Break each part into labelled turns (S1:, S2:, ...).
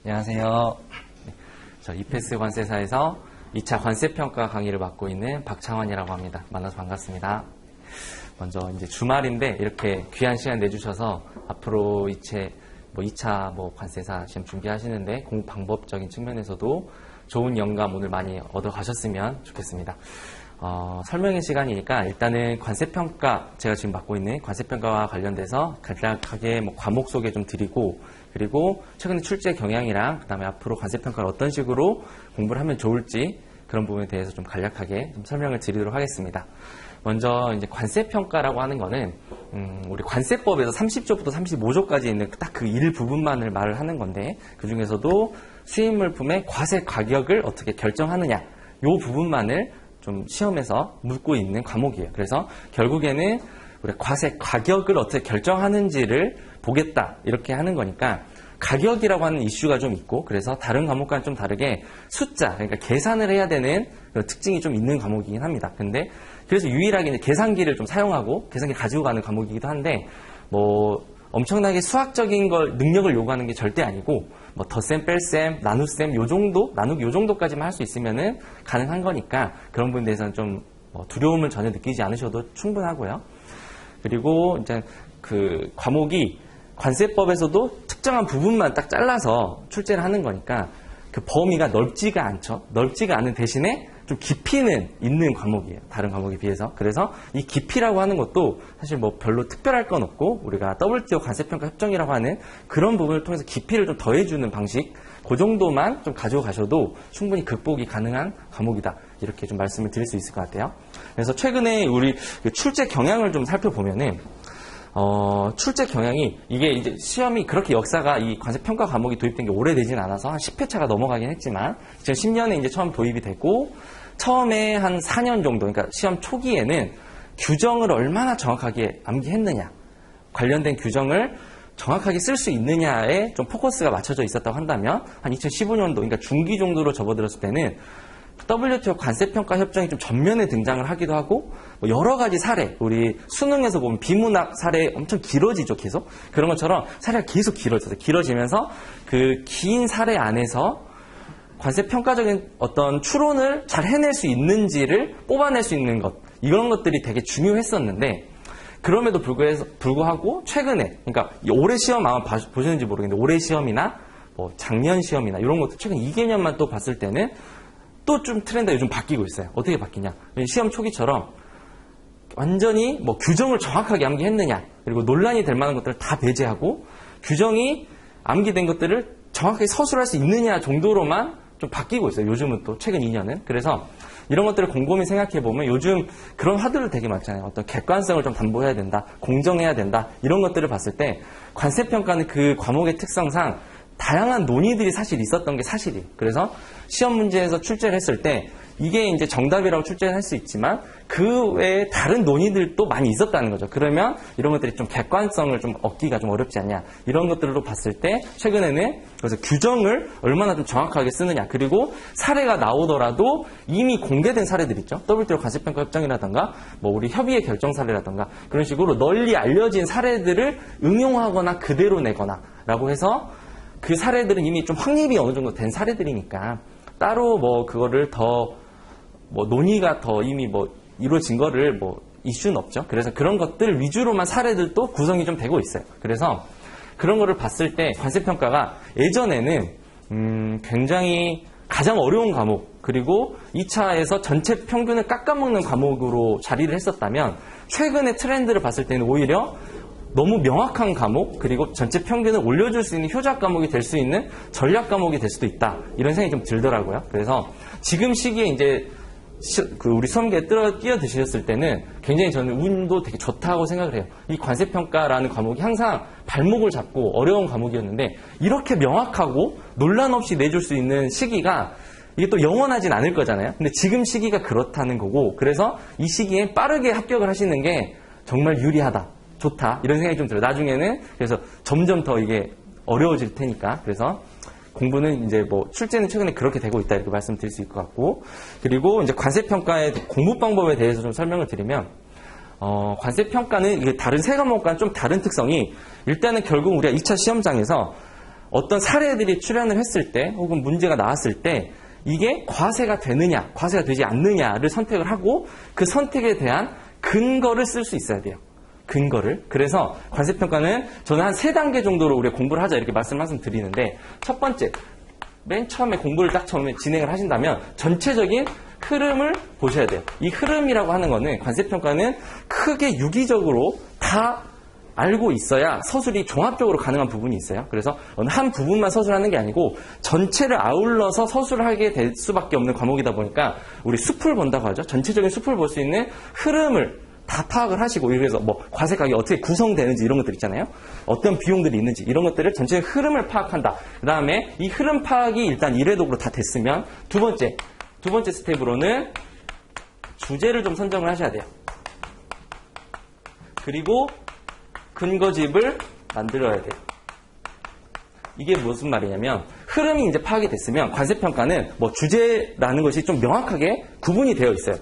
S1: 안녕하세요. 저 이페스 관세사에서 2차 관세평가 강의를 맡고 있는 박창환이라고 합니다. 만나서 반갑습니다. 먼저 이제 주말인데 이렇게 귀한 시간 내주셔서 앞으로 2차 관세사 시험 준비하시는데 공부 방법적인 측면에서도 좋은 영감 오늘 많이 얻어가셨으면 좋겠습니다. 설명의 시간이니까 일단은 관세평가, 제가 지금 맡고 있는 관세평가와 관련돼서 간략하게 과목 소개 좀 드리고, 그리고 최근에 출제 경향이랑 그다음에 앞으로 관세평가를 어떤 식으로 공부를 하면 좋을지 그런 부분에 대해서 좀 간략하게 좀 설명을 드리도록 하겠습니다. 먼저 이제 관세평가라고 하는 거는 우리 관세법에서 30조부터 35조까지 있는 딱 그 일부분만을 말을 하는 건데, 그 중에서도 수입물품의 과세 가격을 어떻게 결정하느냐 이 부분만을 좀 시험에서 묻고 있는 과목이에요. 그래서 결국에는 우리 과세 가격을 어떻게 결정하는지를 보겠다 이렇게 하는 거니까, 가격이라고 하는 이슈가 좀 있고, 그래서 다른 과목과는 좀 다르게 숫자, 그러니까 계산을 해야 되는 특징이 좀 있는 과목이긴 합니다. 근데 그래서 유일하게 이제 계산기를 좀 사용하고 계산기 가지고 가는 과목이기도 한데, 엄청나게 수학적인 걸 능력을 요구하는 게 절대 아니고, 덧셈, 뺄셈, 나눗셈 요 정도, 나누기 요 정도까지만 할 수 있으면은 가능한 거니까 그런 부분에 대해서는 좀 두려움을 전혀 느끼지 않으셔도 충분하고요. 그리고 이제 그 과목이 관세법에서도 특정한 부분만 딱 잘라서 출제를 하는 거니까 그 범위가 넓지가 않죠. 넓지가 않은 대신에 좀 깊이는 있는 과목이에요. 다른 과목에 비해서. 그래서 이 깊이라고 하는 것도 사실 별로 특별할 건 없고, 우리가 WTO 관세평가 협정이라고 하는 그런 부분을 통해서 깊이를 좀 더해주는 방식, 그 정도만 좀 가지고 가셔도 충분히 극복이 가능한 과목이다. 이렇게 좀 말씀을 드릴 수 있을 것 같아요. 그래서 최근에 우리 출제 경향을 좀 살펴보면은, 출제 경향이, 이게 이제 시험이 그렇게 역사가 이 관세평가 과목이 도입된 게 오래되진 않아서 한 10회차가 넘어가긴 했지만, 2010년에 이제 처음 도입이 됐고, 처음에 한 4년 정도, 그러니까 시험 초기에는 규정을 얼마나 정확하게 암기했느냐, 관련된 규정을 정확하게 쓸 수 있느냐에 좀 포커스가 맞춰져 있었다고 한다면, 한 2015년도, 그러니까 중기 정도로 접어들었을 때는 WTO 관세평가 협정이 좀 전면에 등장을 하기도 하고, 여러 가지 사례, 우리 수능에서 보면 비문학 사례 엄청 길어지죠, 계속. 그런 것처럼 사례가 계속 길어지면서 그 긴 사례 안에서 관세평가적인 어떤 추론을 잘 해낼 수 있는지를 뽑아낼 수 있는 것, 이런 것들이 되게 중요했었는데, 그럼에도 불구하고 최근에, 그러니까 올해 시험 아마 보셨는지 모르겠는데, 올해 시험이나 작년 시험이나 이런 것도 최근 2개년만 또 봤을 때는 또 좀 트렌드가 요즘 바뀌고 있어요. 어떻게 바뀌냐? 시험 초기처럼 완전히 규정을 정확하게 암기했느냐, 그리고 논란이 될 만한 것들을 다 배제하고 규정이 암기된 것들을 정확하게 서술할 수 있느냐 정도로만 좀 바뀌고 있어요. 요즘은 또 최근 2년은. 그래서 이런 것들을 곰곰이 생각해보면 요즘 그런 화두들 되게 많잖아요. 어떤 객관성을 좀 담보해야 된다, 공정해야 된다, 이런 것들을 봤을 때 관세평가는 그 과목의 특성상 다양한 논의들이 사실 있었던 게 사실이에요. 그래서 시험 문제에서 출제를 했을 때 이게 이제 정답이라고 출제를 할 수 있지만 그 외에 다른 논의들도 많이 있었다는 거죠. 그러면 이런 것들이 좀 객관성을 좀 얻기가 좀 어렵지 않냐, 이런 것들로 봤을 때 최근에는 그래서 규정을 얼마나 좀 정확하게 쓰느냐, 그리고 사례가 나오더라도 이미 공개된 사례들 있죠. WTO 관세평가 협정이라던가 우리 협의회 결정 사례라던가 그런 식으로 널리 알려진 사례들을 응용하거나 그대로 내거나 라고 해서, 그 사례들은 이미 좀 확립이 어느 정도 된 사례들이니까 따로 그거를 더 논의가 더 이미 이루어진 거를 이슈는 없죠. 그래서 그런 것들 위주로만 사례들도 구성이 좀 되고 있어요. 그래서 그런 거를 봤을 때 관세평가가 예전에는 굉장히 가장 어려운 과목, 그리고 2차에서 전체 평균을 깎아먹는 과목으로 자리를 했었다면, 최근의 트렌드를 봤을 때는 오히려 너무 명확한 과목, 그리고 전체 평균을 올려줄 수 있는 효자 과목이 될 수 있는 전략 과목이 될 수도 있다, 이런 생각이 좀 들더라고요. 그래서 지금 시기에 이제 우리 수험계에 뛰어드셨을 때는 굉장히 저는 운도 되게 좋다고 생각을 해요. 이 관세평가라는 과목이 항상 발목을 잡고 어려운 과목이었는데, 이렇게 명확하고 논란 없이 내줄 수 있는 시기가 이게 또 영원하진 않을 거잖아요. 근데 지금 시기가 그렇다는 거고, 그래서 이 시기에 빠르게 합격을 하시는 게 정말 유리하다, 좋다, 이런 생각이 좀 들어요. 나중에는 그래서 점점 더 이게 어려워질 테니까. 그래서 공부는 이제 출제는 최근에 그렇게 되고 있다, 이렇게 말씀드릴 수 있을 것 같고, 그리고 이제 관세평가의 공부 방법에 대해서 좀 설명을 드리면, 관세평가는 이게 다른 세 과목과는 좀 다른 특성이, 일단은 결국 우리가 2차 시험장에서 어떤 사례들이 출현을 했을 때 혹은 문제가 나왔을 때 이게 과세가 되느냐, 과세가 되지 않느냐를 선택을 하고 그 선택에 대한 근거를 쓸 수 있어야 돼요. 근거를. 그래서 관세평가는 저는 한 3단계 정도로 우리가 공부를 하자 이렇게 말씀드리는데 첫 번째, 맨 처음에 공부를 딱 처음에 진행을 하신다면 전체적인 흐름을 보셔야 돼요. 이 흐름이라고 하는 거는 관세평가는 크게 유기적으로 다 알고 있어야 서술이 종합적으로 가능한 부분이 있어요. 그래서 어느 한 부분만 서술하는 게 아니고 전체를 아울러서 서술을 하게 될 수밖에 없는 과목이다 보니까 우리 숲을 본다고 하죠. 전체적인 숲을 볼 수 있는 흐름을 다 파악을 하시고 그래서 뭐 과세가격이 어떻게 구성되는지 이런 것들 있잖아요. 어떤 비용들이 있는지 이런 것들을 전체 흐름을 파악한다. 그 다음에 이 흐름 파악이 일단 1회독으로 다 됐으면 두 번째 스텝으로는 주제를 좀 선정을 하셔야 돼요. 그리고 근거집을 만들어야 돼요. 이게 무슨 말이냐면 흐름이 이제 파악이 됐으면 관세평가는 뭐 주제라는 것이 좀 명확하게 구분이 되어 있어요.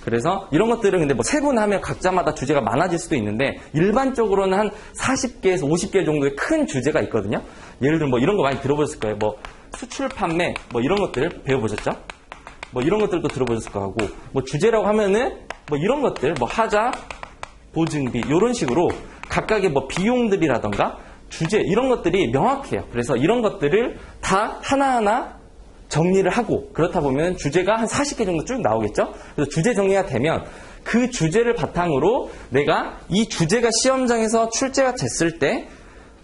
S1: 그래서 이런 것들은 근데 뭐 세분하면 각자마다 주제가 많아질 수도 있는데 일반적으로는 한 40개에서 50개 정도의 큰 주제가 있거든요. 예를 들면 뭐 이런 거 많이 들어보셨을 거예요. 뭐 수출 판매 뭐 이런 것들 배워보셨죠? 뭐 이런 것들도 들어보셨을 거고 뭐 주제라고 하면은 뭐 이런 것들 뭐 하자, 보증비 이런 식으로 각각의 뭐 비용들이라던가 주제 이런 것들이 명확해요. 그래서 이런 것들을 다 하나하나 정리를 하고 그렇다 보면 주제가 한 40개 정도 쭉 나오겠죠. 그래서 주제 정리가 되면 그 주제를 바탕으로 내가 이 주제가 시험장에서 출제가 됐을 때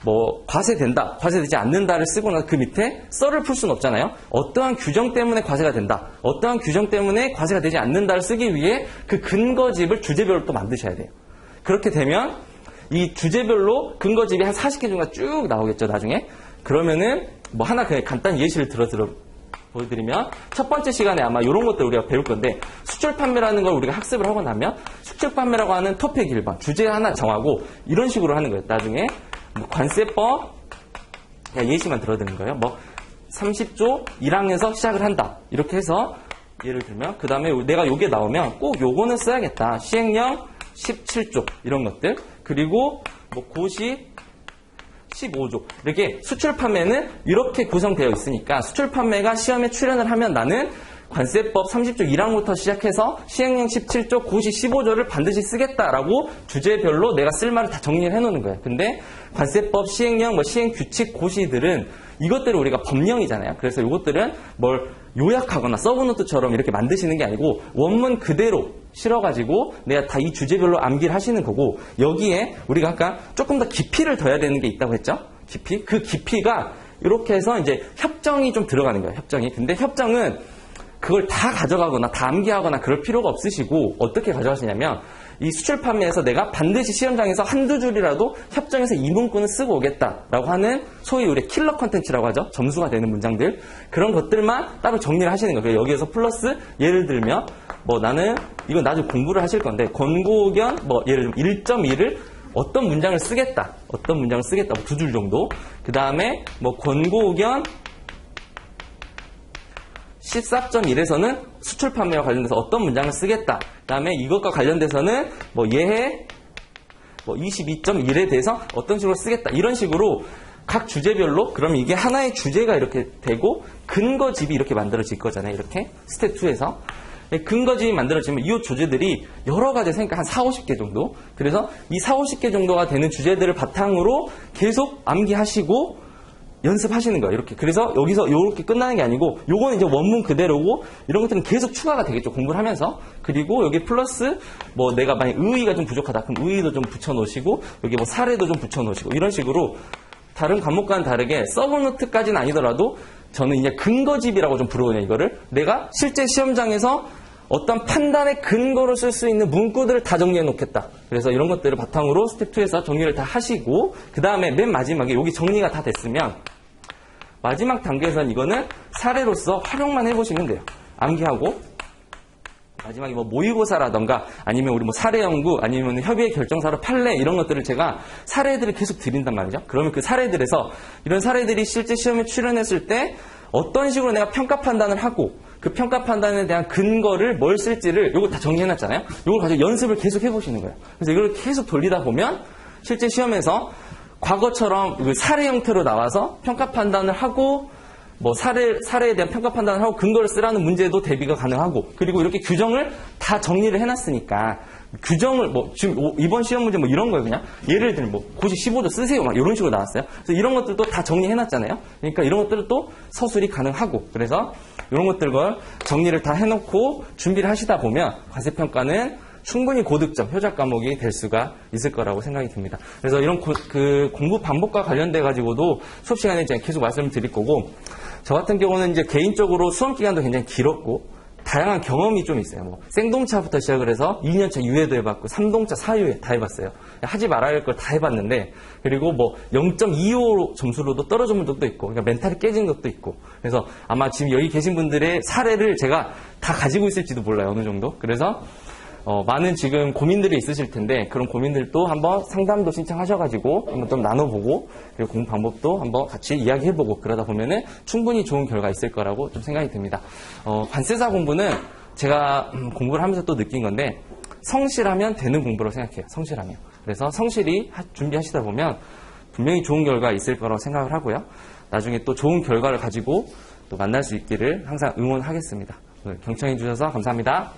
S1: 뭐 과세된다, 과세되지 않는다를 쓰고 나서 그 밑에 썰을 풀 수는 없잖아요. 어떠한 규정 때문에 과세가 된다, 어떠한 규정 때문에 과세가 되지 않는다를 쓰기 위해 그 근거집을 주제별로 또 만드셔야 돼요. 그렇게 되면 이 주제별로 근거집이 한 40개 정도 쭉 나오겠죠, 나중에. 그러면은 뭐 하나 그냥 간단히 예시를 보여드리면 첫 번째 시간에 아마 이런 것들 우리가 배울 건데 수출 판매라는 걸 우리가 학습을 하고 나면 수출 판매라고 하는 토픽 1번 주제 하나 정하고 이런 식으로 하는 거예요. 나중에 뭐 관세법 그냥 예시만 들어드는 거예요. 뭐 30조 1항에서 시작을 한다. 이렇게 해서 예를 들면 그 다음에 내가 요게 나오면 꼭 요거는 써야겠다. 시행령 17조 이런 것들 그리고 뭐 고시 15조 이렇게 수출 판매는 이렇게 구성되어 있으니까 수출 판매가 시험에 출연을 하면 나는 관세법 30조 1항부터 시작해서 시행령 17조 고시 15조를 반드시 쓰겠다라고 주제별로 내가 쓸 말을 다 정리를 해놓는 거예요. 근데 관세법 시행령 시행규칙 고시들은 이것들을 우리가 법령이잖아요. 그래서 이것들은 뭘 요약하거나 서브노트처럼 이렇게 만드시는 게 아니고 원문 그대로 실어가지고 내가 다 이 주제별로 암기를 하시는 거고 여기에 우리가 아까 조금 더 깊이를 더해야 되는 게 있다고 했죠? 깊이? 그 깊이가 이렇게 해서 이제 협정이 좀 들어가는 거예요. 협정이. 근데 협정은 그걸 다 가져가거나 다 암기하거나 그럴 필요가 없으시고 어떻게 가져가시냐면 이 수출 판매에서 내가 반드시 시험장에서 한두 줄이라도 협정에서 이 문구는 쓰고 오겠다라고 하는 소위 우리 킬러 컨텐츠라고 하죠. 점수가 되는 문장들. 그런 것들만 따로 정리를 하시는 거예요. 여기에서 플러스 예를 들면 뭐 나는 이건 나중에 공부를 하실 건데 권고 의견 뭐 예를 들면 1.2를 어떤 문장을 쓰겠다. 어떤 문장을 쓰겠다. 뭐 2줄 정도. 그 다음에 뭐 권고 의견 14.1에서는 수출 판매와 관련돼서 어떤 문장을 쓰겠다. 그 다음에 이것과 관련돼서는 뭐 예해 뭐 22.1에 대해서 어떤 식으로 쓰겠다. 이런 식으로 각 주제별로 그럼 이게 하나의 주제가 이렇게 되고 근거집이 이렇게 만들어질 거잖아요. 이렇게 스텝 2에서. 근거집이 만들어지면 이 주제들이 여러 가지 생각 한 4, 50개 정도. 그래서 이 4, 50개 정도가 되는 주제들을 바탕으로 계속 암기하시고 연습하시는 거예요. 이렇게. 그래서 여기서 이렇게 끝나는 게 아니고 요거는 이제 원문 그대로고 이런 것들은 계속 추가가 되겠죠. 공부를 하면서. 그리고 여기 플러스 뭐 내가 만약 의의가 좀 부족하다. 그럼 의의도 좀 붙여 놓으시고 여기 뭐 사례도 좀 붙여 놓으시고 이런 식으로 다른 과목과는 다르게 서브노트까지는 아니더라도 저는 이제 근거집이라고 좀 부르거든요. 이거를. 내가 실제 시험장에서 어떤 판단의 근거로 쓸 수 있는 문구들을 다 정리해 놓겠다. 그래서 이런 것들을 바탕으로 스텝 2에서 정리를 다 하시고 그 다음에 맨 마지막에 여기 정리가 다 됐으면 마지막 단계에서는 이거는 사례로서 활용만 해보시면 돼요. 암기하고 마지막에 뭐 모의고사라던가 아니면 우리 뭐 사례 연구 아니면 협의회 결정사로 판례 이런 것들을 제가 사례들을 계속 드린단 말이죠. 그러면 그 사례들에서 이런 사례들이 실제 시험에 출연했을 때 어떤 식으로 내가 평가 판단을 하고 그 평가 판단에 대한 근거를 뭘 쓸지를 이거 다 정리해놨잖아요. 이걸 가지고 연습을 계속 해보시는 거예요. 그래서 이걸 계속 돌리다 보면 실제 시험에서 과거처럼 그 사례 형태로 나와서 평가 판단을 하고 뭐 사례에 대한 평가 판단을 하고 근거를 쓰라는 문제도 대비가 가능하고, 그리고 이렇게 규정을 다 정리를 해놨으니까 규정을 뭐 지금 이번 시험 문제 뭐 이런 거예요. 그냥 예를 들면 뭐 고시 15조 쓰세요 막 이런 식으로 나왔어요. 그래서 이런 것들도 다 정리해놨잖아요. 그러니까 이런 것들을 또 서술이 가능하고, 그래서 이런 것들과 정리를 다 해놓고 준비를 하시다 보면 과세평가는 충분히 고득점, 효자 과목이 될 수가 있을 거라고 생각이 듭니다. 그래서 이런 그 공부 방법과 관련돼 가지고도 수업 시간에 이제 계속 말씀을 드릴 거고, 저 같은 경우는 이제 개인적으로 수험 기간도 굉장히 길었고 다양한 경험이 좀 있어요. 뭐 생동차부터 시작을 해서 2년차 유예도 해봤고 3동차 4유예 다 해봤어요. 하지 말아야 할 걸 다 해봤는데, 그리고 뭐 0.25 점수로도 떨어진 적도 있고, 그러니까 멘탈이 깨진 것도 있고, 그래서 아마 지금 여기 계신 분들의 사례를 제가 다 가지고 있을지도 몰라요. 어느 정도. 그래서 많은 지금 고민들이 있으실 텐데, 그런 고민들도 한번 상담도 신청하셔가지고 한번 좀 나눠보고, 그리고 공부 방법도 한번 같이 이야기해보고, 그러다 보면은 충분히 좋은 결과 있을 거라고 좀 생각이 듭니다. 관세사 공부는 제가 공부를 하면서 또 느낀 건데, 성실하면 되는 공부라고 생각해요. 성실하면. 그래서 성실히 준비하시다 보면 분명히 좋은 결과 있을 거라고 생각을 하고요. 나중에 또 좋은 결과를 가지고 또 만날 수 있기를 항상 응원하겠습니다. 오늘 경청해 주셔서 감사합니다.